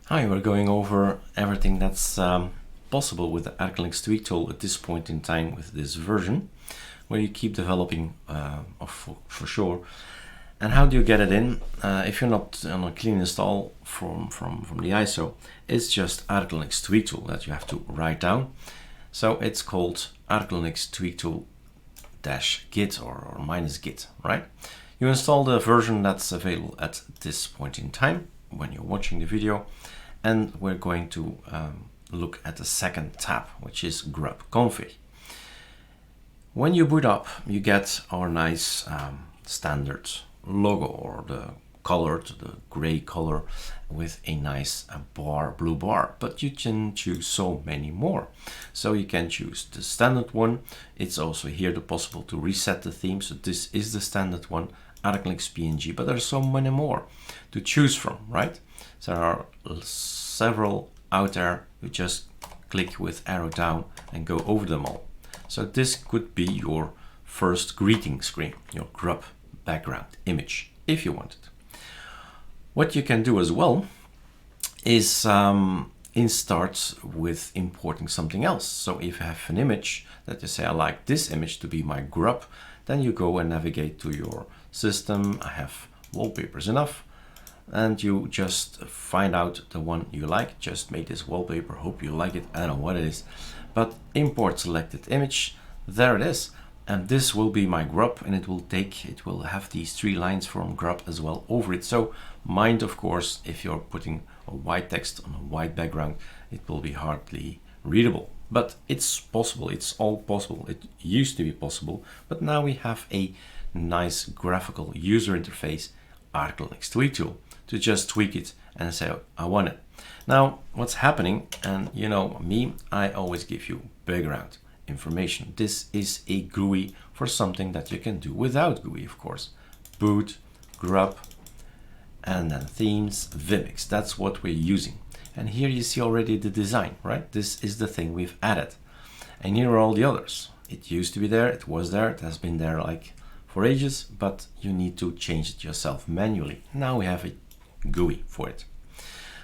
Hi, we're going over everything that's possible with the ArcoLinux Tweak Tool at this point in time with this version, where you keep developing for sure. And how do you get it in? If you're not on a clean install from the ISO, it's just ArcoLinux Tweak Tool that you have to write down. So it's called ArcoLinux Tweak Tool -git or -git, right? You install the version that's available at this point in time when you're watching the video, and we're going to look at the second tab, which is grub config. When you boot up, you get our nice standard logo, or the gray color with a nice blue bar, but you can choose so many more. So you can choose the standard one. It's also here possible to reset the theme. So this is the standard one, ArcoLinux PNG, but there's so many more to choose from, right? So there are several out there. You just click with arrow down and go over them all. So this could be your first greeting screen, your grub background image, if you want it. What you can do as well is start with importing something else. So if you have an image that you say, I like this image to be my grub, then you go and navigate to your system. I have wallpapers enough, and you just find out the one you like. Just made this wallpaper, hope you like it. I don't know what it is, but import selected image. There it is. And this will be my grub, and it will have these 3 lines from grub as well over it. So mind, of course, if you're putting a white text on a white background, it will be hardly readable. But it's possible, it's all possible. It used to be possible, but now we have a nice graphical user interface, ArcoLinux Tweak Tool, to just tweak it and say, I want it. Now, what's happening, and you know me, I always give you background information. This is a GUI for something that you can do without GUI, of course. Boot, grub, and then themes, Vimix. That's what we're using. And here you see already the design, right? This is the thing we've added. And here are all the others. It used to be there, it was there, it has been there like for ages, but you need to change it yourself manually. Now we have a GUI for it.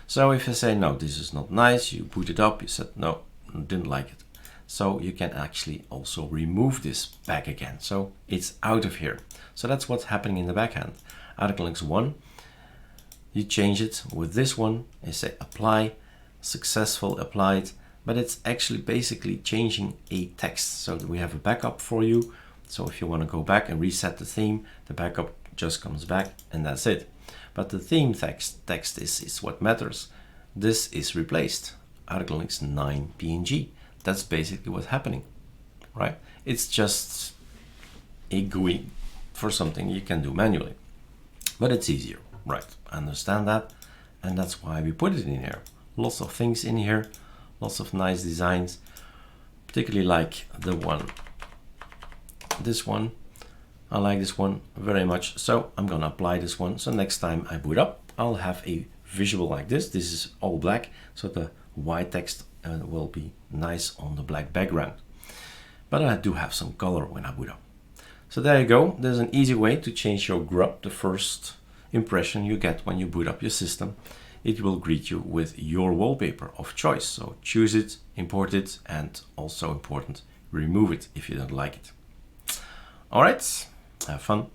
So if you say, no, this is not nice, you boot it up, you said, no, didn't like it. So you can actually also remove this back again. So it's out of here. So that's what's happening in the backhand. ArcoLinux 1, you change it with this one, you say apply, successful, applied, but it's actually basically changing a text. So we have a backup for you. So if you want to go back and reset the theme, the backup just comes back and that's it. But the theme text is what matters. This is replaced, ArcoLinux 9 PNG. That's basically what's happening, right? It's just a GUI for something you can do manually, but it's easier, right? I understand that, and that's why we put it in here. Lots of things in here, lots of nice designs, particularly like the one, this one. I like this one very much, so I'm gonna apply this one. So next time I boot up, I'll have a visual like this. This is all black, so the white text will be nice on the black background. But I do have some color when I boot up. So there you go. There's an easy way to change your grub, the first impression you get when you boot up your system. It will greet you with your wallpaper of choice. So choose it, import it, and also important, remove it if you don't like it. All right, have fun.